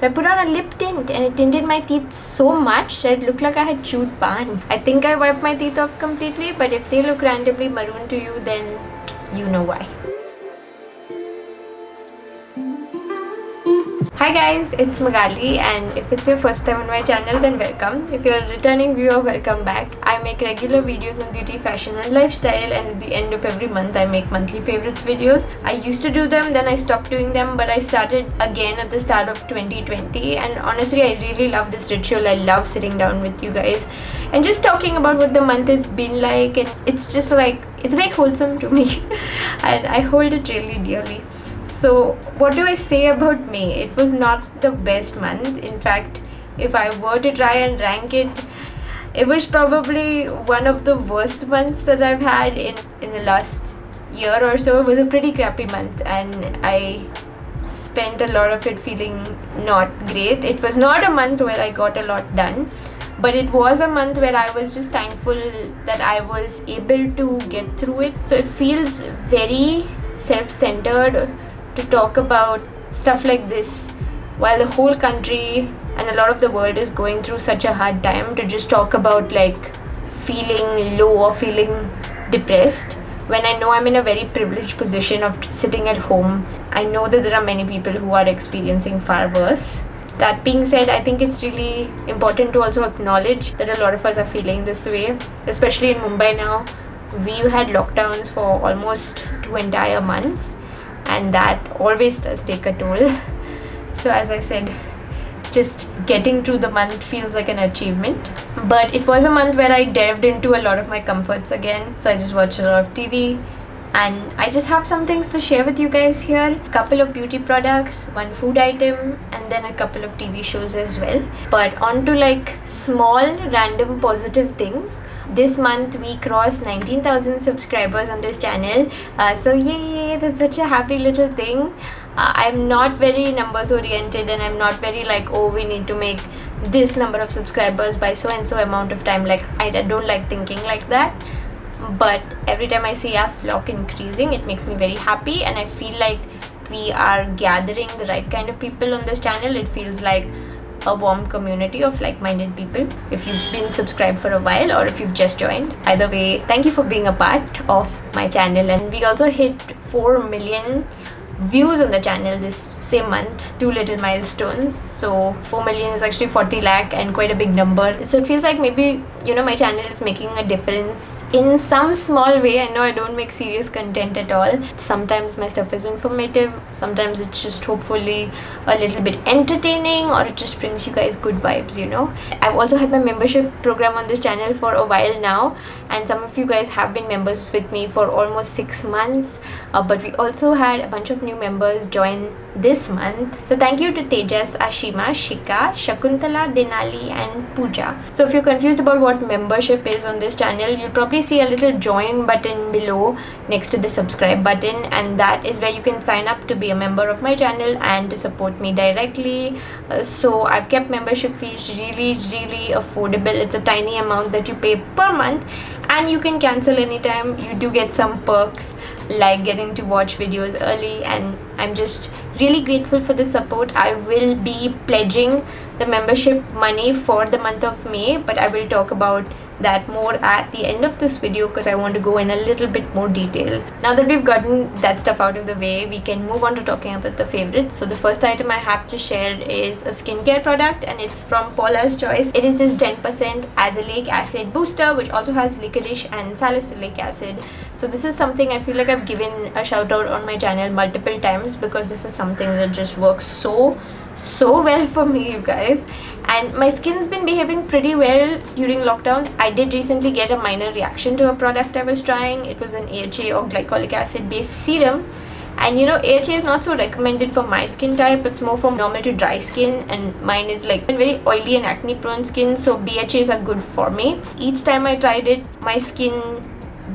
So I put on a lip tint and it tinted my teeth so much that it looked like I had chewed pan. I think I wiped my teeth off completely, but if they look randomly maroon to you, then you know why. Hi guys, it's Magali, and if it's your first time on my channel, then welcome. If you're a returning viewer, welcome back. I make regular videos on beauty, fashion and lifestyle, and at the end of every month I make monthly favorites videos. I used to do them, then I stopped doing them, but I started again at the start of 2020, and honestly I really love this ritual. I love sitting down with you guys and just talking about what the month has been like, and it's just like, it's very wholesome to me and I hold it really dearly. So what do I say about May? It was not the best month. In fact, if I were to try and rank it, it was probably one of the worst months that I've had in the last year or so. It was a pretty crappy month and I spent a lot of it feeling not great. It was not a month where I got a lot done, but it was a month where I was just thankful that I was able to get through it. So it feels very self-centered to talk about stuff like this while the whole country and a lot of the world is going through such a hard time, to just talk about like feeling low or feeling depressed when I know I'm in a very privileged position of sitting at home. I know that there are many people who are experiencing far worse. That being said, I think it's really important to also acknowledge that a lot of us are feeling this way, especially in Mumbai now. We've had lockdowns for almost 2 entire months, and that always does take a toll. So as I said, just getting through the month feels like an achievement. But it was a month where I delved into a lot of my comforts again. So I just watched a lot of TV, and I just have some things to share with you guys here. A couple of beauty products, one food item, and then a couple of TV shows as well. But on to like small random positive things. This month we crossed 19,000 subscribers on this channel. So yay, that's such a happy little thing. I'm not very numbers oriented, and I'm not very like, oh, we need to make this number of subscribers by so and so amount of time. Like I don't like thinking like that. But every time I see our flock increasing, it makes me very happy, and I feel like we are gathering the right kind of people on this channel. It feels like a warm community of like-minded people. If you've been subscribed for a while or if you've just joined, either way, thank you for being a part of my channel. And we also hit 4 million views on the channel this same month, 2 little milestones. So 4 million is actually 40 lakh and quite a big number. So it feels like maybe, you know, my channel is making a difference in some small way. I know I don't make serious content at all. Sometimes my stuff is informative, sometimes it's just hopefully a little bit entertaining, or it just brings you guys good vibes, you know. I've also had my membership program on this channel for a while now, and some of you guys have been members with me for almost 6 months. But we also had a bunch of new members join this month. So thank you to Tejas, Ashima, Shika, Shakuntala, Denali and Pooja. So if you're confused about what membership is on this channel, you'll probably see a little join button below next to the subscribe button, and that is where you can sign up to be a member of my channel and to support me directly. So I've kept membership fees really affordable. It's a tiny amount that you pay per month, and you can cancel anytime. You do get some perks like getting to watch videos early, and I'm just really grateful for the support. I will be pledging the membership money for the month of May, but I will talk about that more at the end of this video because I want to go in a little bit more detail. Now that we've gotten that stuff out of the way, we can move on to talking about the favorites. So the first item I have to share is a skincare product, and it's from Paula's Choice. It is this 10% Azelaic acid booster, which also has licorice and salicylic acid. So this is something I feel like I've given a shout out on my channel multiple times, because this is something that just works so well for me, you guys. And my skin's been behaving pretty well during lockdown. I did recently get a minor reaction to a product I was trying. It was an AHA or glycolic acid based serum, and you know, AHA is not so recommended for my skin type. It's more for normal to dry skin, and mine is like very oily and acne prone skin, so BHAs are good for me. Each time I tried it, my skin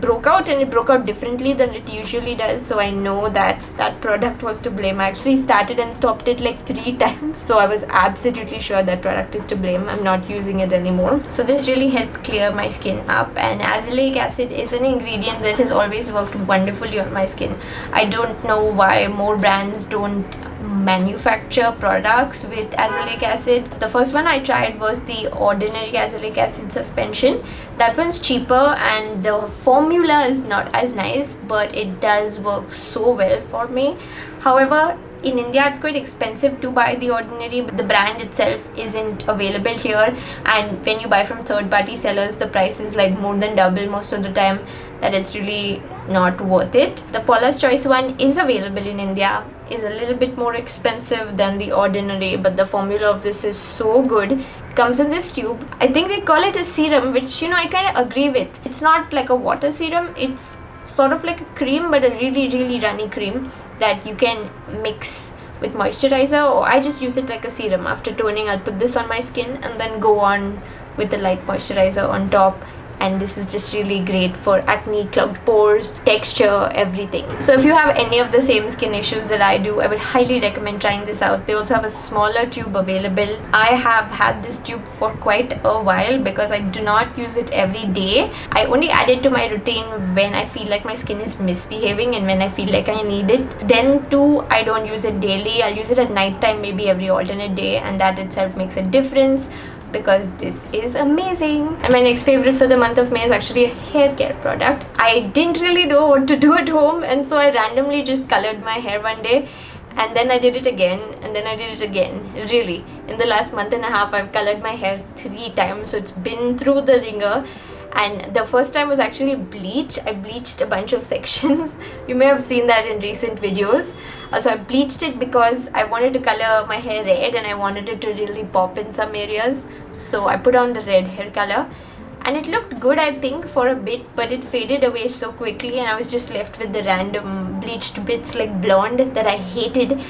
broke out, and it broke out differently than it usually does. So I know that that product was to blame. I actually started and stopped it like 3 times, so I was absolutely sure that product is to blame. I'm not using it anymore. So this really helped clear my skin up, and azelaic acid is an ingredient that has always worked wonderfully on my skin. I don't know why more brands don't manufacture products with azelaic acid. The first one I tried was the ordinary azelaic acid suspension. That one's cheaper and the formula is not as nice, but it does work so well for me. However, in India it's quite expensive to buy the ordinary. The brand itself isn't available here, and when you buy from third-party sellers, the price is like more than double most of the time. That it's really not worth it. The Paula's Choice one is available in India, is a little bit more expensive than the ordinary, but the formula of this is so good. It comes in this tube. I think they call it a serum, which I kind of agree with. It's not like a water serum, it's sort of like a cream, but a really runny cream that you can mix with moisturizer, or I just use it like a serum. After toning, I'll put this on my skin and then go on with the light moisturizer on top. And this is just really great for acne, clogged pores, texture, everything. So if you have any of the same skin issues that I do, I would highly recommend trying this out. They also have a smaller tube available. I have had this tube for quite a while because I do not use it every day. I only add it to my routine when I feel like my skin is misbehaving and when I feel like I need it. Then too, I don't use it daily. I'll use it at night time, maybe every alternate day, and that itself makes a difference, because this is amazing. And my next favorite for the month of May is actually a hair care product. I didn't really know what to do at home, and so I randomly just colored my hair one day, and then I did it again, and then I did it again. Really, in the last month and a half, I've colored my hair 3 times, so it's been through the ringer. And the first time was actually bleach. I bleached a bunch of sections. You may have seen that in recent videos. So I bleached it because I wanted to color my hair red and I wanted it to really pop in some areas. So I put on the red hair color and it looked good, I think, for a bit, but it faded away so quickly and I was just left with the random bleached bits like blonde that I hated.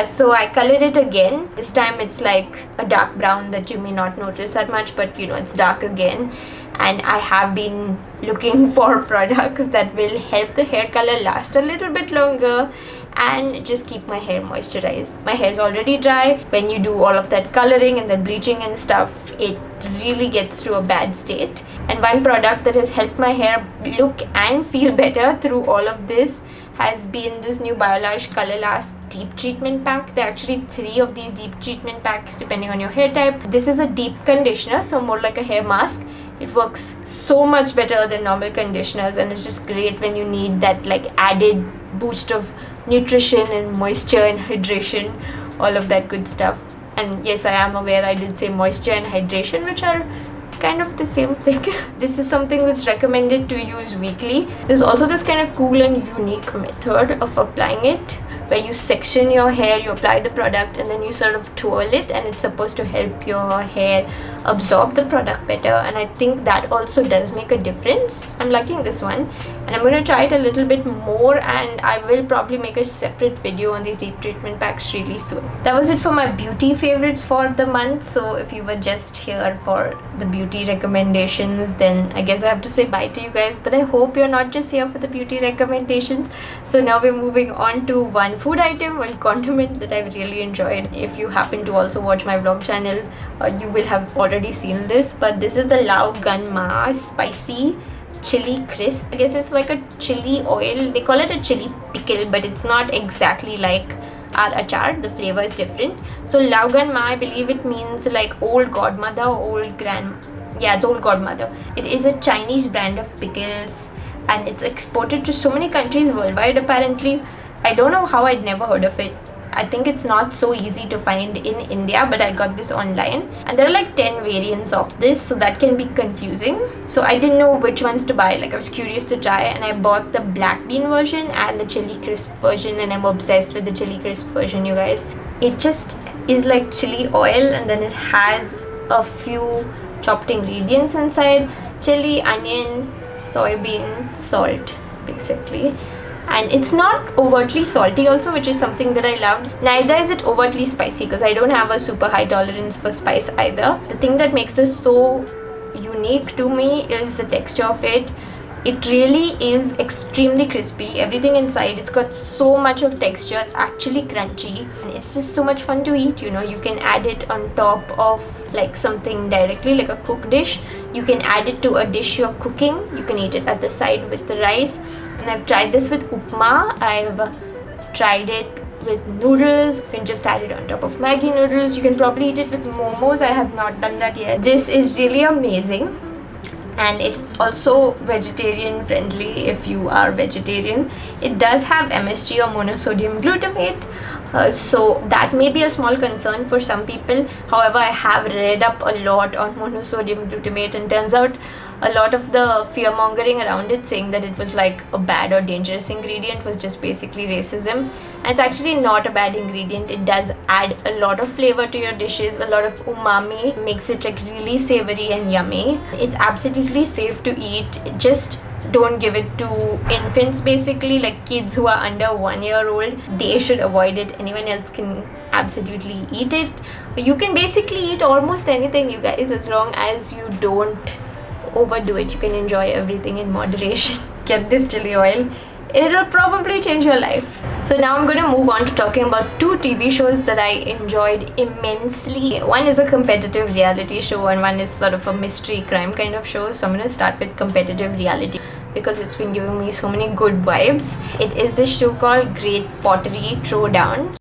So I colored it again. This time it's like a dark brown that you may not notice that much, but it's dark again. And I have been looking for products that will help the hair color last a little bit longer and just keep my hair moisturized. My hair is already dry. When you do all of that coloring and then bleaching and stuff, it really gets to a bad state. And one product that has helped my hair look and feel better through all of this has been this new Biologic Color Last Deep Treatment Pack. There are actually 3 of these deep treatment packs depending on your hair type. This is a deep conditioner, so more like a hair mask. It works so much better than normal conditioners, and it's just great when you need that like added boost of nutrition and moisture and hydration, all of that good stuff. And yes, I am aware I did say moisture and hydration, which are kind of the same thing. This is something that's recommended to use weekly. There's also this kind of cool and unique method of applying it, where you section your hair, you apply the product, and then you sort of twirl it, and it's supposed to help your hair absorb the product better. And I think that also does make a difference. I'm liking this one, and I'm going to try it a little bit more, and I will probably make a separate video on these deep treatment packs really soon. That was it for my beauty favorites for the month. So if you were just here for the beauty recommendations, then I guess I have to say bye to you guys, but I hope you're not just here for the beauty recommendations. So now we're moving on to one food item, one condiment that I've really enjoyed. If you happen to also watch my vlog channel, you will have already seen this, but this is the ʟᴠᴏᴜᴛ spicy chili crisp. I guess it's like a chili oil. They call it a chili pickle, but it's not exactly like our achar. The flavor is different. So ʟᴠᴏ, I believe it means like old godmother, it's old godmother. It is a Chinese brand of pickles, and it's exported to so many countries worldwide apparently. I don't know how I'd never heard of it. I think it's not so easy to find in India, but I got this online, and there are like 10 variants of this, so that can be confusing. So I didn't know which ones to buy. Like, I was curious to try, and I bought the black bean version and the chili crisp version, and I'm obsessed with the chili crisp version, you guys. It just is like chili oil, and then it has a few chopped ingredients inside: chili, onion, soybean, salt, basically. And it's not overtly salty also, which is something that I loved. Neither is it overtly spicy, because I don't have a super high tolerance for spice either. The thing that makes this so unique to me is the texture of it. It really is extremely crispy. Everything inside, it's got so much of texture. It's actually crunchy, and it's just so much fun to eat. You can add it on top of like something directly, like a cooked dish. You can add it to a dish you're cooking. You can eat it at the side with the rice. And I've tried this with upma. I've tried it with noodles. You can just add it on top of Maggi noodles. You can probably eat it with momos. I have not done that yet. This is really amazing. And it's also vegetarian friendly if you are vegetarian. It does have MSG or monosodium glutamate, so that may be a small concern for some people. However, I have read up a lot on monosodium glutamate, and turns out a lot of the fear mongering around it, saying that it was like a bad or dangerous ingredient, was just basically racism. And it's actually not a bad ingredient. It does add a lot of flavor to your dishes, a lot of umami, makes it like really savory and yummy. It's absolutely safe to eat. Just don't give it to infants, basically, like kids who are under 1 year old. They should avoid it. Anyone else can absolutely eat it. You can basically eat almost anything, you guys, as long as you don't overdo it. You can enjoy everything in moderation. Get this chili oil. It'll probably change your life. So now I'm going to move on to talking about 2 TV shows that I enjoyed immensely. One is a competitive reality show and one is sort of a mystery crime kind of show. So I'm going to start with competitive reality because it's been giving me so many good vibes. It is this show called Great Pottery Throwdown.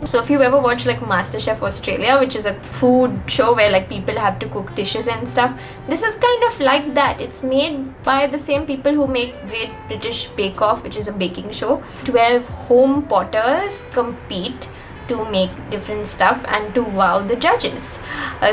So if you ever watch like MasterChef Australia, which is a food show where like people have to cook dishes and stuff, this is kind of like that. It's made by the same people who make Great British Bake Off, which is a baking show. 12 home potters compete to make different stuff and to wow the judges.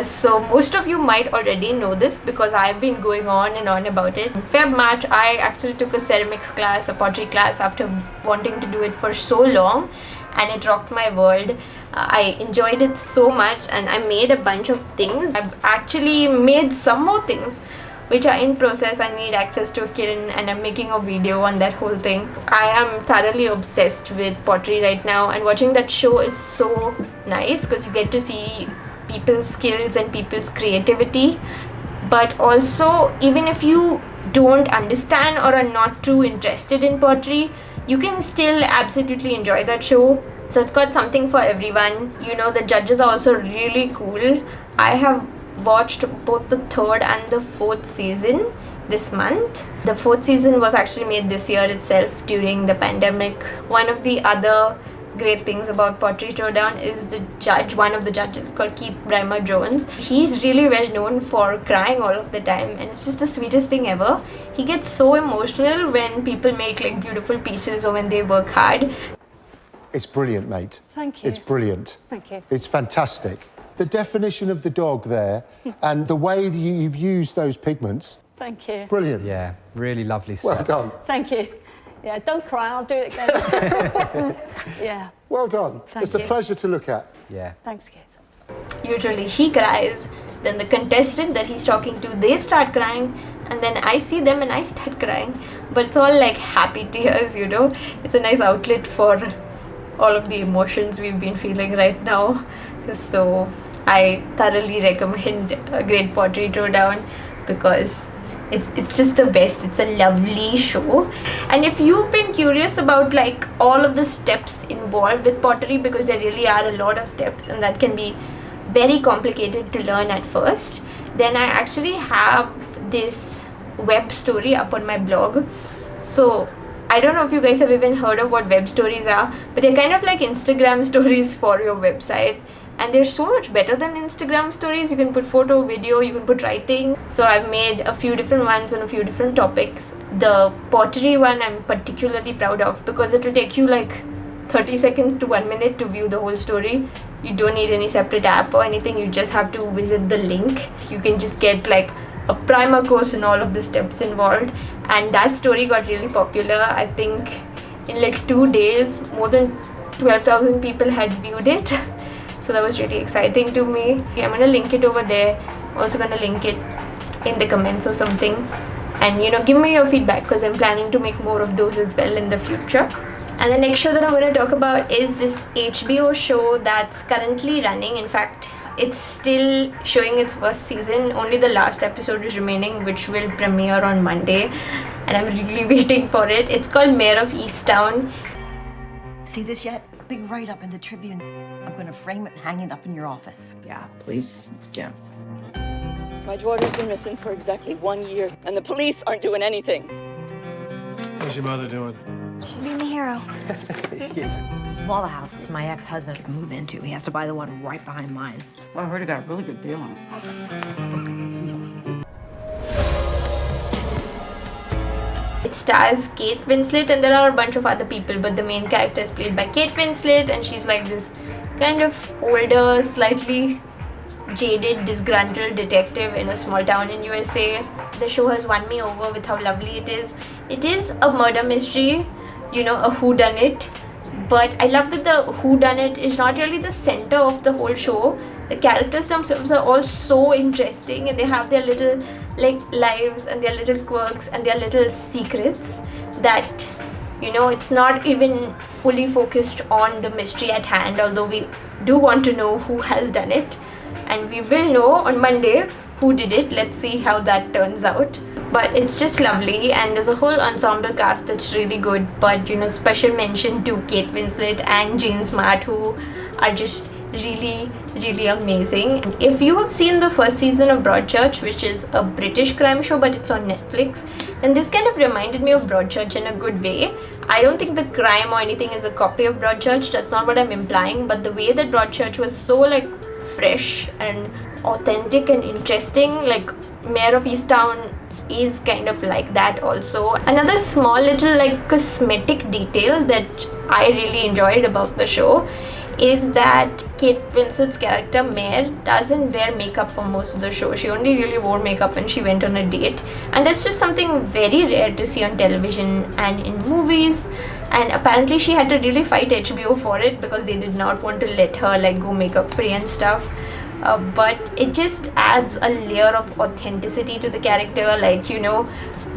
So most of you might already know this because I've been going on and on about it. In March, I actually took a ceramics class, a pottery class, after wanting to do it for so long, and it rocked my world. I enjoyed it so much and I made a bunch of things. I've actually made some more things which are in process. I need access to a kiln and I'm making a video on that whole thing. I am thoroughly obsessed with pottery right now, and watching that show is so nice because you get to see people's skills and people's creativity. But also, even if you don't understand or are not too interested in pottery, you can still absolutely enjoy that show. So it's got something for everyone. You know, the judges are also really cool. I have watched both the 3rd and the 4th season this month. The 4th season was actually made this year itself during the pandemic. One of the other great things about Pottery Throwdown is the judge, one of the judges called Keith Brymer Jones. He's really well known for crying all of the time, and it's just the sweetest thing ever. He gets so emotional when people make like beautiful pieces or when they work hard. It's brilliant, mate. Thank you. It's brilliant. Thank you. It's fantastic. The definition of the dog there and the way that you've used those pigments. Thank you. Brilliant. Yeah, really lovely set. Well done. Thank you. Yeah, don't cry, I'll do it again. Yeah. Well done. Thank It's a you. pleasure to look at. Yeah. Thanks, Keith. Usually he cries, then the contestant that he's talking to, they start crying, and then I see them and I start crying. But it's all like happy tears, you know. It's a nice outlet for all of the emotions we've been feeling right now. So I thoroughly recommend a Great Pottery Throwdown because it's just the best. It's a lovely show. And if you've been curious about like all of the steps involved with pottery, because there really are a lot of steps and that can be very complicated to learn at first, then I actually have this web story up on my blog. So I don't know if you guys have even heard of what web stories are, but they're kind of like Instagram stories for your website. And they're so much better than Instagram stories. You can put photo, video, you can put writing. So I've made a few different ones on a few different topics. The pottery one I'm particularly proud of because it will take you like 30 seconds to 1 minute to view the whole story. You don't need any separate app or anything. You just have to visit the link. You can just get like a primer course in all of the steps involved. And that story got really popular. I think in like 2 days, more than 12,000 people had viewed it. So that was really exciting to me. I'm going to link it over there. Also going to link it in the comments or something. And you know, give me your feedback because I'm planning to make more of those as well in the future. And the next show that I'm going to talk about is this HBO show that's currently running. In fact, it's still showing its first season. Only the last episode is remaining, which will premiere on Monday. And I'm really waiting for it. It's called Mare of Easttown. See this yet? Big write-up in the Tribune. I'm going to frame it and hang it up in your office. Yeah, please do. My daughter's been missing for exactly 1 year, and the police aren't doing anything. What's your mother doing? She's being the hero. Of all the houses my ex-husband has to move into, he has to buy the one right behind mine. Well, I heard he got a really good deal on it. It stars Kate Winslet, and there are a bunch of other people, but the main character is played by Kate Winslet, and she's like this kind of older, slightly jaded, disgruntled detective in a small town in USA. The show has won me over with how lovely it is. It is a murder mystery, you know, a whodunit, but I love that the whodunit is not really the center of the whole show. The characters themselves are all so interesting, and they have their little like lives and their little quirks and their little secrets that, you know, it's not even fully focused on the mystery at hand, although we do want to know who has done it, and we will know on Monday who did it. Let's see how that turns out. But it's just lovely, and there's a whole ensemble cast that's really good. But you know, special mention to Kate Winslet and Jane Smart, who are just really amazing. And if you have seen the first season of Broadchurch, which is a British crime show but it's on Netflix, then this kind of reminded me of Broadchurch in a good way. I don't think the crime or anything is a copy of Broadchurch, that's not what I'm implying, but the way that Broadchurch was so like fresh and authentic and interesting, like Mare of Easttown is kind of like that also. Another small little like cosmetic detail that I really enjoyed about the show is that Kate Winslet's character Mare doesn't wear makeup for most of the show. She only really wore makeup when she went on a date, and that's just something very rare to see on television and in movies. And apparently she had to really fight HBO for it because they did not want to let her like go makeup free and stuff. But it just adds a layer of authenticity to the character, like, you know,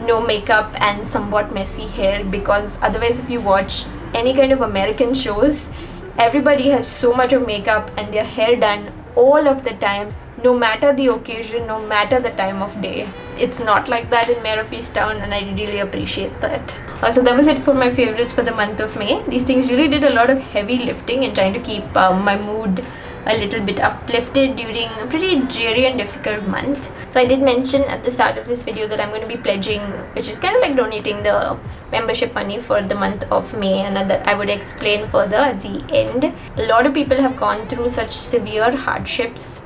no makeup and somewhat messy hair, because otherwise if you watch any kind of American shows, everybody has so much of makeup and their hair done all of the time, no matter the occasion, no matter the time of day. It's not like that in Mare of Easttown, and I really appreciate that. So that was it for my favorites for the month of May. These things really did a lot of heavy lifting in trying to keep my mood a little bit uplifted during a pretty dreary and difficult month. So I did mention at the start of this video that I'm going to be pledging, which is kind of like donating the membership money for the month of May, and that I would explain further at the end. A lot of people have gone through such severe hardships,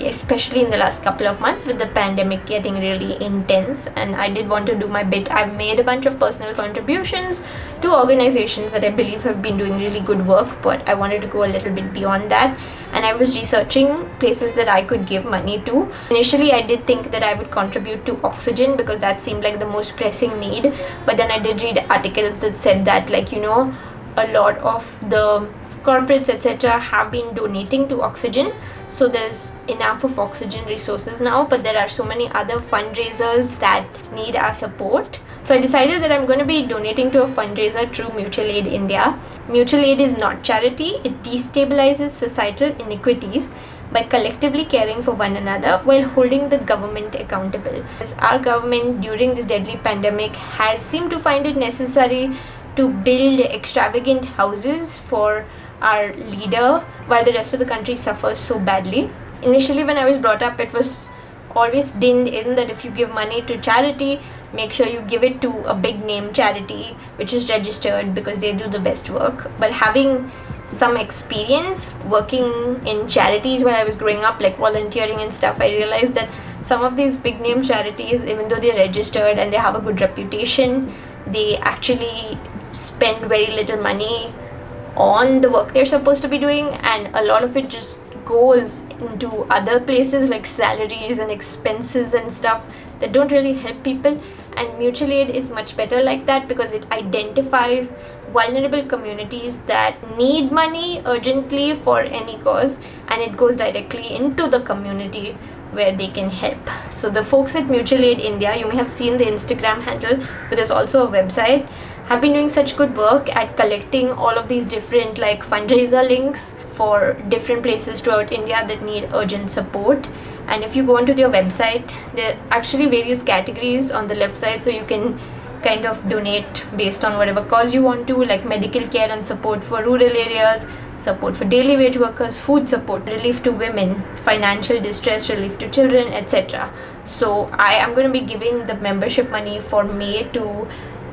especially in the last couple of months with the pandemic getting really intense, and I did want to do my bit. I've made a bunch of personal contributions to organizations that I believe have been doing really good work, but I wanted to go a little bit beyond that, and I was researching places that I could give money to. Initially I did think that I would contribute to oxygen because that seemed like the most pressing need, but then I did read articles that said that, like, you know, a lot of the corporates etc. have been donating to oxygen, so there's enough of oxygen resources now, but there are so many other fundraisers that need our support. So I decided that I'm going to be donating to a fundraiser through Mutual Aid India. Mutual Aid is not charity. It destabilizes societal inequities by collectively caring for one another while holding the government accountable. As our government during this deadly pandemic has seemed to find it necessary to build extravagant houses for our leader while the rest of the country suffers so badly. Initially when I was brought up, it was always dinned in that if you give money to charity, make sure you give it to a big name charity which is registered because they do the best work. But having some experience working in charities when I was growing up, like volunteering and stuff, I realized that some of these big name charities, even though they're registered and they have a good reputation, they actually spend very little money on the work they're supposed to be doing, and a lot of it just goes into other places like salaries and expenses and stuff that don't really help people. And Mutual Aid is much better like that because it identifies vulnerable communities that need money urgently for any cause, and it goes directly into the community where they can help. So the folks at Mutual Aid India, you may have seen the Instagram handle, but there's also a website, have been doing such good work at collecting all of these different like fundraiser links for different places throughout India that need urgent support. And if you go onto their website, there are actually various categories on the left side, so you can kind of donate based on whatever cause you want to, like medical care and support for rural areas, support for daily wage workers, food support, relief to women, financial distress relief to children, etc. So I am going to be giving the membership money for May to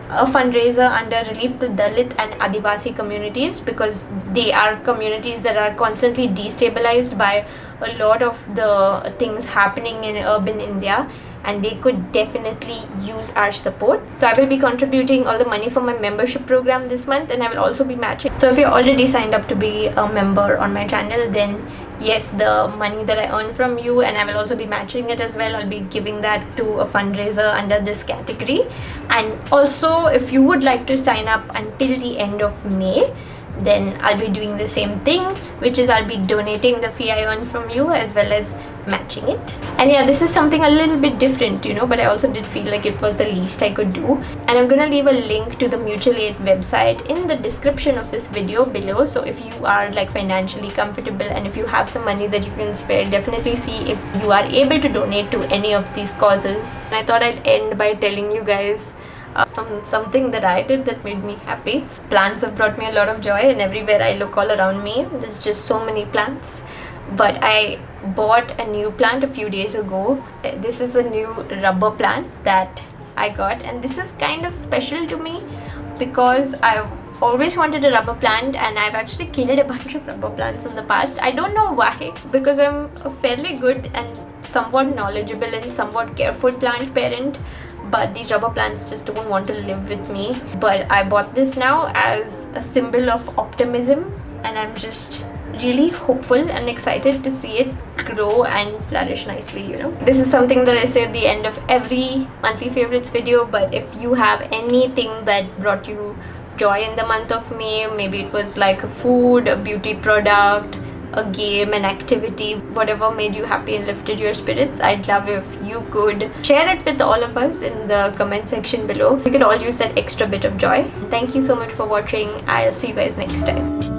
a fundraiser under relief to Dalit and Adivasi communities, because they are communities that are constantly destabilized by a lot of the things happening in urban India, and they could definitely use our support. So I will be contributing all the money for my membership program this month, and I will also be matching. So if you're already signed up to be a member on my channel, then yes, the money that I earn from you, and I will also be matching it as well. I'll be giving that to a fundraiser under this category. And also, if you would like to sign up until the end of May, then I'll be doing the same thing, which is I'll be donating the fee I earn from you as well as matching it. And yeah, this is something a little bit different, you know, but I also did feel like it was the least I could do. And I'm gonna leave a link to the mutual aid website in the description of this video below. So if you are like financially comfortable and if you have some money that you can spare, definitely see if you are able to donate to any of these causes. And I thought I'd end by telling you guys from something that I did that made me happy. Plants have brought me a lot of joy, and everywhere I look all around me, there's just so many plants. But I bought a new plant a few days ago. This is a new rubber plant that I got, and this is kind of special to me because I've always wanted a rubber plant, and I've actually killed a bunch of rubber plants in the past. I don't know why, because I'm a fairly good and somewhat knowledgeable and somewhat careful plant parent, but these rubber plants just don't want to live with me. But I bought this now as a symbol of optimism, and I'm just really hopeful and excited to see it grow and flourish nicely, you know. This is something that I say at the end of every monthly favorites video, but if you have anything that brought you joy in the month of May, maybe it was like a food, a beauty product, a game, an activity, whatever made you happy and lifted your spirits, I'd love if you could share it with all of us in the comment section below. We could all use that extra bit of joy. Thank you so much for watching. I'll see you guys next time.